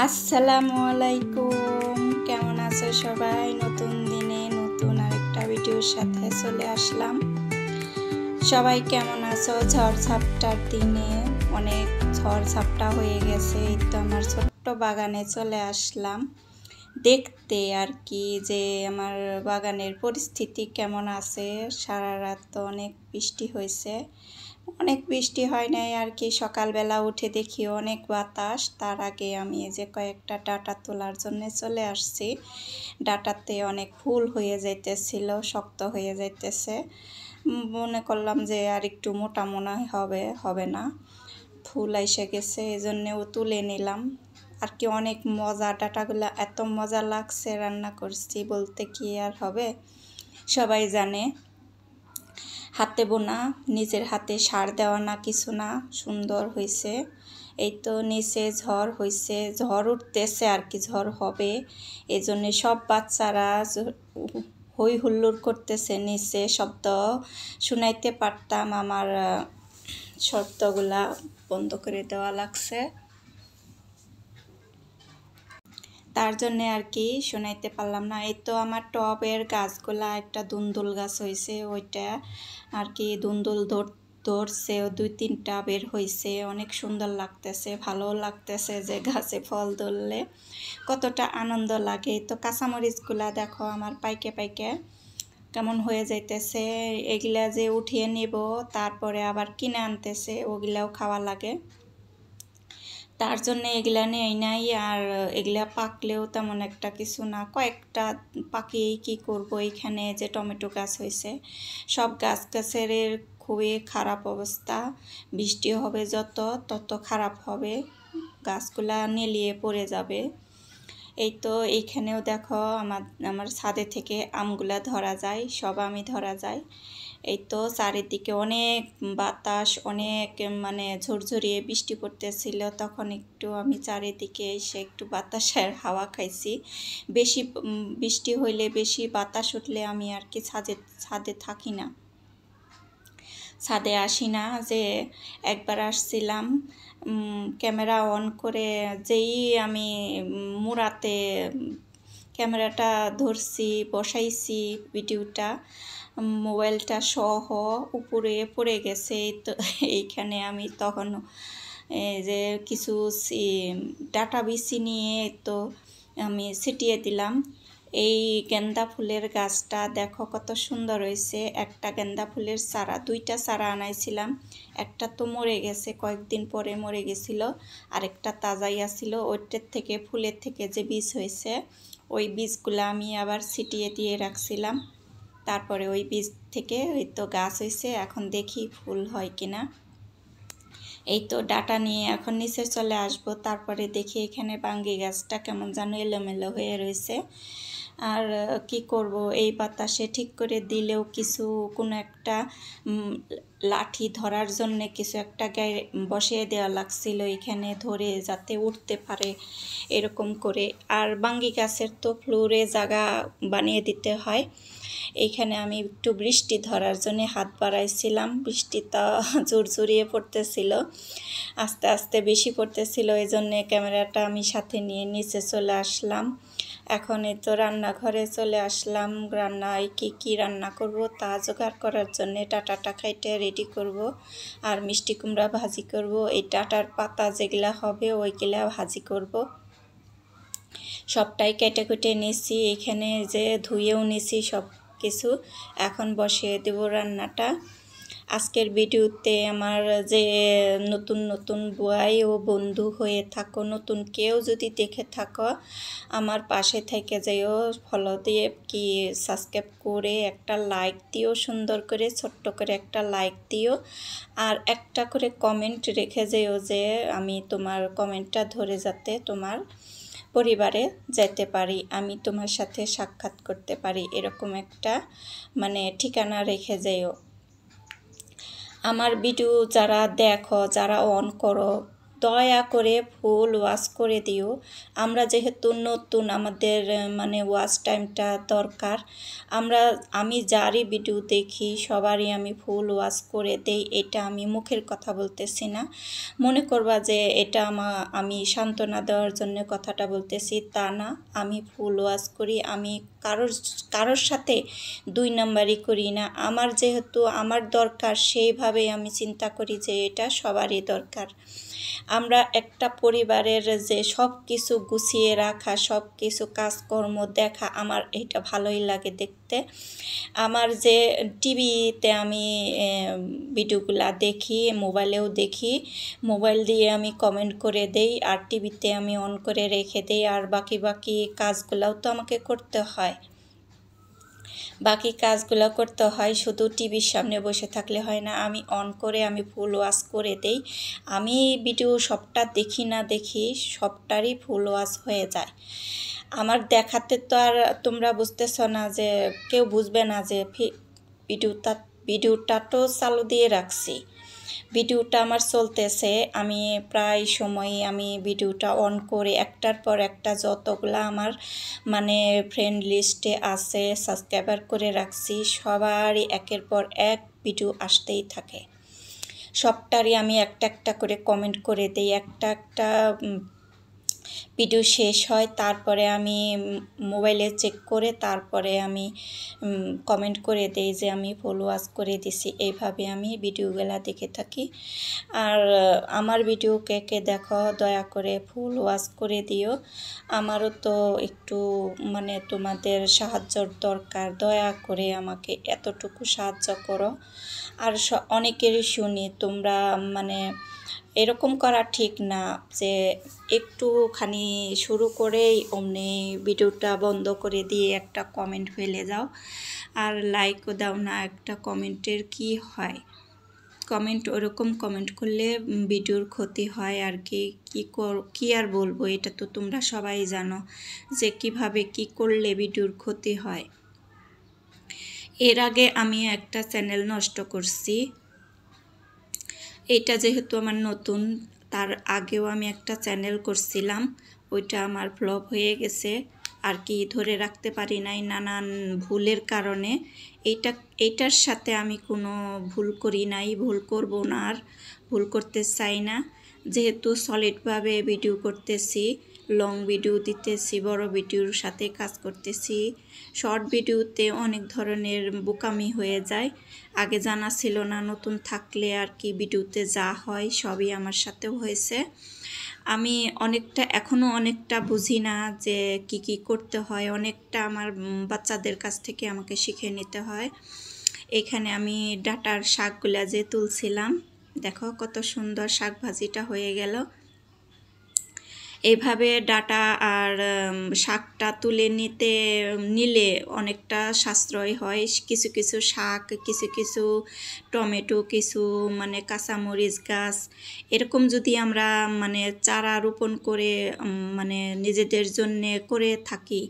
আসসালামু আলাইকুম, কেমন আছো সবাই? নতুন দিনে নতুন আরেকটা ভিডিওর সাথে চলে আসলাম। সবাই কেমন আছো? ঝড়ঝাপটার দিনে অনেক ঝড়ঝাপটা হয়ে গেছে। এই তো আমার ছোট্ট বাগানে চলে আসলাম দেখতে আর কি, যে আমার বাগানের পরিস্থিতি কেমন আছে। সারা রাত তো অনেক বৃষ্টি হয়েছে, অনেক বৃষ্টি হয় নাই আর কি। সকালবেলা উঠে দেখি অনেক বাতাস। তার আগে আমি এই যে কয়েকটা ডাঁটা তোলার জন্য চলে আসছি। ডাঁটাতে অনেক ফুল হয়ে যাইতেছিল, শক্ত হয়ে যাইতেছে। মনে করলাম যে আর একটু মোটা মনে হবে না, ফুল এসে গেছে, এই জন্যেও তুলে নিলাম আর কি। অনেক মজা, ডাঁটাগুলো এত মজা লাগছে, রান্না করছি বলতে কি আর হবে। সবাই জানে হাতে বোনা, নিজের হাতে সার দেওয়া না কিছু না, সুন্দর হয়েছে। এই তো নিচে ঝড় হয়েছে, ঝড় উঠতেছে আর কি, ঝড় হবে। এই জন্যে সব বাচ্চারা হই হুল্লোড় করতেছে, নিচে শব্দ শুনাইতে পারতাম, আমার শব্দগুলা বন্ধ করে দেওয়া লাগছে, তার জন্য আর কি শোনাইতে পারলাম না। এই তো আমার টবের গাছগুলা একটা দুন্দুল গাছ হয়েছে, ওইটা আর কি দুন্দুল ধরছে, 2-3টা বের হয়েছে। অনেক সুন্দর লাগতেছে, ভালো লাগতেছে যে গাছে ফল ধরলে কতটা আনন্দ লাগে। তো কাঁচামরিচগুলা দেখো আমার পাইকে পাইকে কেমন হয়ে যাইতেছে। এগুলা যে উঠিয়ে নেব, তারপরে আবার কিনে আনতেছে, ওগুলাও খাওয়া লাগে, তার জন্য এগুলা নেই নাই। আর এগুলা পাকলেও তেমন একটা কিছু না, কয়েকটা পাকিয়েই কি করব। এখানে যে টমেটো গাছ হয়েছে, সব গাছের খুবই খারাপ অবস্থা। বৃষ্টি হবে যত তত খারাপ হবে, গাছগুলা নেলিয়ে পড়ে যাবে। এই তো এইখানেও দেখো আমার ছাদে থেকে আমগুলা ধরা যায়, সব আমই ধরা যায়। এই তো চারিদিকে অনেক বাতাস, অনেক মানে ঝরঝরিয়ে বৃষ্টি পড়তেছিল, তখন একটু আমি চারিদিকে এসে একটু বাতাসের হাওয়া খাইছি। বেশি বৃষ্টি হইলে, বেশি বাতাস উঠলে আমি আর কি ছাদে থাকি না, ছাদে আসি না। যে একবার আসছিলাম ক্যামেরা অন করে, যেই আমি মুড়াতে ক্যামেরাটা ধরছি, বসাইছি ভিডিওটা, মোবাইলটা সহ উপরে পড়ে গেছে। তো এইখানে আমি তখন যে কিছু ডাটা বিচি নিয়ে তো আমি ছিটিয়ে দিলাম। এই গেন্দা ফুলের গাছটা দেখো কত সুন্দর হয়েছে। একটা গেন্দা ফুলের চারা, 2টা চারা আনাইছিলাম, একটা তো মরে গেছে, কয়েকদিন পরে মরে গেছিল, আরেকটা তাজাই আসছিল। ওইটার থেকে, ফুলের থেকে যে বীজ হয়েছে, ওই বীজগুলো আমি আবার ছিটিয়ে দিয়ে রাখছিলাম। তারপরে ওই বীজ থেকে ওই তো গাছ হয়েছে, এখন দেখি ফুল হয় কিনা। এই তো ডাটা নিয়ে এখন নিচে চলে আসবো, তারপরে দেখি এখানে বাঙ্গি গাছটা কেমন যেন এলোমেলো হয়ে রয়েছে। আর কি করব, এই বাতাসে ঠিক করে দিলেও কিছু, কোনো একটা লাঠি ধরার জন্য কিছু একটা গায়ে বসিয়ে দেওয়া লাগছিল এখানে, ধরে যাতে উঠতে পারে এরকম করে। আর বাঙ্গি গাছের তো ফ্লোরে জায়গা বানিয়ে দিতে হয়। এইখানে আমি একটু বৃষ্টি ধরার জন্য হাত বাড়াইছিলাম, বৃষ্টিটা জোরজুরিয়ে পড়তেছিল, আস্তে আস্তে বেশি পড়তেছিল, এই জন্যে ক্যামেরাটা আমি সাথে নিয়ে নিচে চলে আসলাম। এখন এই তো রান্নাঘরে চলে আসলাম, রান্নায় কি রান্না করব তা জোগাড় করার জন্যে ডাঁটাটা খাইতে রেডি করব, আর মিষ্টি কুমড়া ভাজি করব। এই ডাঁটার পাতা যেগুলা হবে ওইগুলা ভাজি করব। সবটাই কেটে কেটে নিয়েছি, এখানে যে ধুয়েও নিয়েছি সব কিছু। এখন বসিয়ে দেব রান্নাটা। আজকের ভিডিওতে আমার যে নতুন ভাই ও বন্ধু হয়ে থাকো, নতুন কেউ যদি দেখে থাকো, আমার পাশে থেকে যেও, ফলো দিয়ে কি সাবস্ক্রাইব করে একটা লাইক দিও, সুন্দর করে ছোট্ট করে একটা লাইক দিও, আর একটা করে কমেন্ট রেখে যেও, যে আমি তোমার কমেন্টটা ধরে যাতে তোমার পরিবারে যেতে পারি, আমি তোমার সাথে সাক্ষাৎ করতে পারি, এরকম একটা মানে ঠিকানা রেখে যেও। আমার ভিডিও যারা দেখো, যারা অন করো, দয়া করে ফুল ওয়াচ করে দিও। আমরা যেহেতু নতুন, আমাদের মানে ওয়াচ টাইমটা দরকার। আমি যারই ভিডিও দেখি সবারই আমি ফুল ওয়াচ করে দেই। এটা আমি মুখের কথা বলতেছি না, মনে করবা যে এটা আমি সান্ত্বনা দেওয়ার জন্য কথাটা বলতেছি, তা না। আমি ফুল ওয়াচ করি। আমি কারোর সাথে দুই নাম্বারই করি না। আমার যেহেতু আমার দরকার, সেইভাবেই আমি চিন্তা করি যে এটা সবারই দরকার। আমরা একটা পরিবারের যে সব কিছু গুছিয়ে রাখা, সব কিছু কাজকর্ম দেখা, আমার এটা ভালোই লাগে দেখতে। আমার যে টিভিতে আমি ভিডিওগুলা দেখি, মোবাইলেও দেখি, মোবাইল দিয়ে আমি কমেন্ট করে দেই, আর টিভিতে আমি অন করে রেখে দেই। আর বাকি কাজগুলাও তো আমাকে করতে হয়। শুধু টিভির সামনে বসে থাকলে হয় না। আমি অন করে আমি ফুল ওয়াচ করে দেই। আমি ভিডিও সবটা দেখি না, দেখি সবটারই ফুল ওয়াচ হয়ে যায়। আমার দেখাতে তো আর তোমরা বুঝতেছ না, যে কেউ বুঝবে না যে ভিডিওটা তো চালু দিয়ে রাখছি, ভিডিওটা আমার চলতেছে। আমি প্রায় সময় আমি ভিডিওটা অন করে একটার পর একটা যতগুলা আমার মানে ফ্রেন্ড লিস্টে আছে, সাবস্ক্রাইবার করে রাখছি, সবারই একের পর এক ভিডিও আসতেই থাকে। সবটারই আমি একটা একটা করে কমেন্ট করে দিই। একটা ভিডিও শেষ হয়, তারপরে আমি মোবাইলে চেক করে তারপরে আমি কমেন্ট করে দেই যে আমি ফুল ওয়াচ করে দিছি। এইভাবে আমি ভিডিওগুলা দেখে থাকি। আর আমার ভিডিও কে কে দেখো, দয়া করে ফুল ওয়াচ করে দিও। আমারও তো একটু মানে তোমাদের সাহায্যর দরকার, দয়া করে আমাকে এতটুকু সাহায্য করো। আর অনেকেরই শুনি তোমরা মানে এরকম করা ঠিক না, যে একটুখানি শুরু করেই অমনি ভিডিওটা বন্ধ করে দিয়ে একটা কমেন্ট ফেলে যাও, আর লাইকও দাও না। একটা কমেন্টের কি হয়? ওরকম কমেন্ট করলে ভিডিওর ক্ষতি হয় আর কি আর বলবো। এটা তো তোমরা সবাই জানো যে কিভাবে কি করলে ভিডিওর ক্ষতি হয়। এর আগে আমি একটা চ্যানেল নষ্ট করছি। এটা যেহেতু আমার নতুন, তার আগেও আমি একটা চ্যানেল করছিলাম, ওইটা আমার ফ্লপ হয়ে গেছে আর কি, ধরে রাখতে পারি নাই নানান ভুলের কারণে। এইটার সাথে আমি কোনো ভুল করি নাই, ভুল করব না, আর ভুল করতে চাই না। যেহেতু সলিডভাবে ভিডিও করতেছি, লং ভিডিও দিতেছি, বড় ভিডিওর সাথে কাজ করতেছি, শর্ট ভিডিওতে অনেক ধরনের বোকামি হয়ে যায়। আগে জানা ছিল না, নতুন থাকলে আর কি ভিডিওতে যা হয় সবই আমার সাথেও হয়েছে। আমি এখনও অনেকটা বুঝি না যে কি করতে হয়, অনেকটা আমার বাচ্চাদের কাছ থেকে আমাকে শিখে নিতে হয়। এখানে আমি ডাটার শাকগুলা যে তুলছিলাম, দেখো কত সুন্দর শাক ভাজিটা হয়ে গেল। এইভাবে ডাটা আর শাকটা তুলে নিলে অনেকটা সাশ্রয় হয়। কিছু কিছু শাক, কিছু টমেটো, কিছু মানে কাঁচামরিচ গাছ, এরকম যদি আমরা মানে চারা রোপণ করে মানে নিজেদের জন্যে করে থাকি,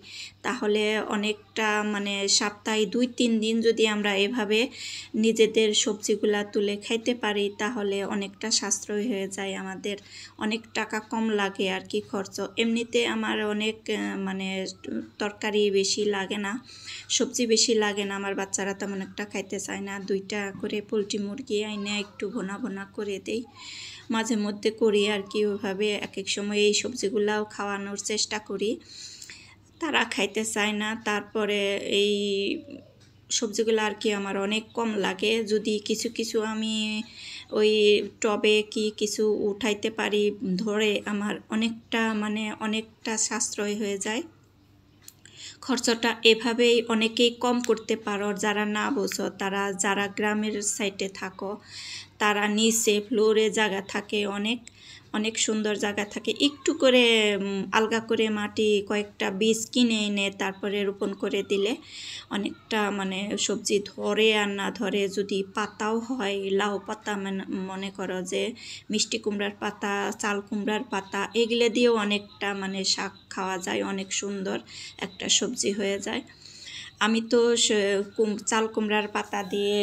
তাহলে অনেকটা মানে সপ্তাহে 2-3 দিন যদি আমরা এভাবে নিজেদের সবজিগুলা তুলে খাইতে পারি, তাহলে অনেকটা সাশ্রয় হয়ে যায়, আমাদের অনেক টাকা কম লাগে আর কি খরচ। এমনিতে আমার অনেক মানে তরকারি বেশি লাগে না, সবজি বেশি লাগে না। আমার বাচ্চারা তেমন একটা খাইতে চায় না। 2টা করে পোলট্রি মুরগি আইনে একটু ভোনা করে দেই, মাঝে মধ্যে করি আর কি। ওইভাবে এক সময় এই সবজিগুলাও খাওয়ানোর চেষ্টা করি, তারা খাইতে চায় না। তারপরে এই সবজিগুলো আর কি আমার অনেক কম লাগে। যদি কিছু আমি ওই টবে কিছু উঠাইতে পারি ধরে, আমার অনেকটা সাশ্রয় হয়ে যায় খরচটা। এভাবেই অনেকেই কম করতে পারো, যারা না বোঝো, যারা গ্রামের সাইডে থাকো, তারা নিচে ফ্লোরে জায়গা থাকে, অনেক সুন্দর জায়গা থাকে, একটু করে আলগা করে মাটি কয়েকটা বীজ কিনে এনে তারপরে রোপণ করে দিলে অনেকটা মানে সবজি ধরে আর না ধরে। যদি পাতাও হয়, লাউ পাতা, মনে করো যে মিষ্টি কুমড়ার পাতা, চাল কুমড়ার পাতা, এগুলো দিয়েও অনেকটা মানে শাক খাওয়া যায়, অনেক সুন্দর একটা সবজি হয়ে যায়। আমি তো চাল কুমড়ার পাতা দিয়ে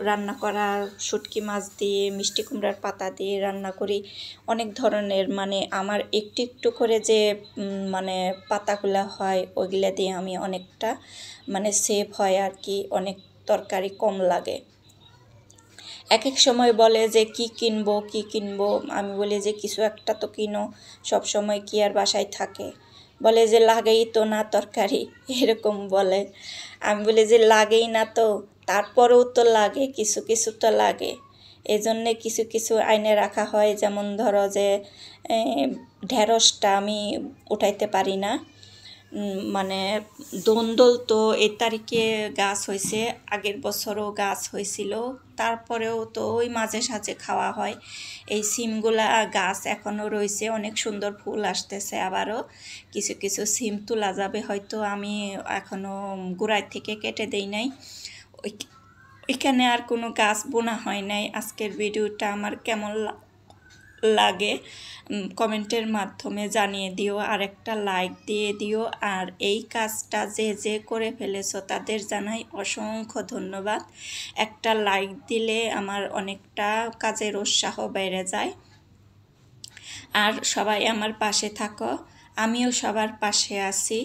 রান্না করা, শুটকি মাছ দিয়ে, মিষ্টি কুমড়ার পাতা দিয়ে রান্না করি অনেক ধরনের। মানে আমার একটু একটু করে যে মানে পাতাগুলা হয় ওইগুলা দিয়ে আমি অনেকটা মানে সেভ হয় আর কি, অনেক তরকারি কম লাগে। এক এক সময় বলে যে কি কিনবো কি কিনবো, আমি বলি যে কিছু একটা তো কিনো, সব সময় কি আর বাসায় থাকে। বলে যে লাগেই তো না তরকারি, এরকম বলে। আমি বলি যে লাগেই না তো, তারপরেও তো লাগে, কিছু কিছু তো লাগে। এই জন্যে কিছু কিছু আইনে রাখা হয়। যেমন ধরো যে ঢেঁড়সটা আমি উঠাইতে পারি না, মানে দোন্দল তো এই তারিখে গাছ হয়েছে, আগের বছরও গাছ হয়েছিল, তারপরেও তো ওই মাঝে সাঝে খাওয়া হয়। এই সিমগুলা গাছ এখনও রয়েছে, অনেক সুন্দর ফুল আসতেছে, আবারও কিছু কিছু সিম তোলা যাবে হয়তো, আমি এখনও গোড়ায় থেকে কেটে দেই নাই। ওইখানে আর কোনো গাছ বোনা হয় নাই। আজকের ভিডিওটা আমার কেমন লাগে কমেন্টের মাধ্যমে জানিয়ে দিও, আর একটা লাইক দিয়ে দিও। আর এই কাজটা যে যে করে ফেলেছো তাদের জানাই অসংখ্য ধন্যবাদ। একটা লাইক দিলে আমার অনেকটা কাজের উৎসাহ বেড়ে যায়। আর সবাই আমার পাশে থাকো, আমিও সবার পাশে আছি।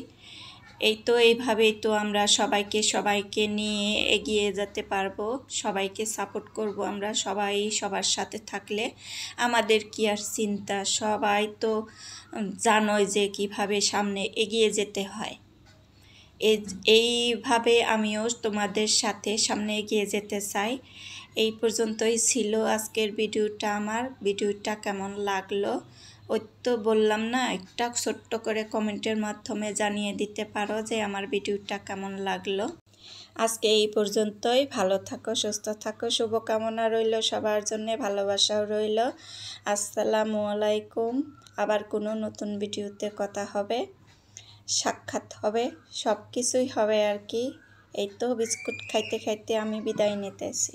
এই তো এইভাবেই তো আমরা সবাইকে নিয়ে এগিয়ে যেতে পারবো, সবাইকে সাপোর্ট করব আমরা। সবাই সবার সাথে থাকলে আমাদের কি আর চিন্তা, সবাই তো জানোই যে কিভাবে সামনে এগিয়ে যেতে হয়। এইভাবে আমিও তোমাদের সাথে সামনে এগিয়ে যেতে চাই। এই পর্যন্তই ছিল আজকের ভিডিওটা আমার। ভিডিওটা কেমন লাগলো ওই তো বললাম না, একটা ছোট্ট করে কমেন্টের মাধ্যমে জানিয়ে দিতে পারো যে আমার ভিডিওটা কেমন লাগলো। আজকে এই পর্যন্তই। ভালো থাকো, সুস্থ থাকো, শুভকামনা রইল সবার জন্য, ভালোবাসাও রইল। আসসালামু আলাইকুম। আবার কোনো নতুন ভিডিওতে কথা হবে, সাক্ষাৎ হবে, সব কিছুই হবে আর কি। এই তো বিস্কুট খাইতে খাইতে আমি বিদায় নিতেছি।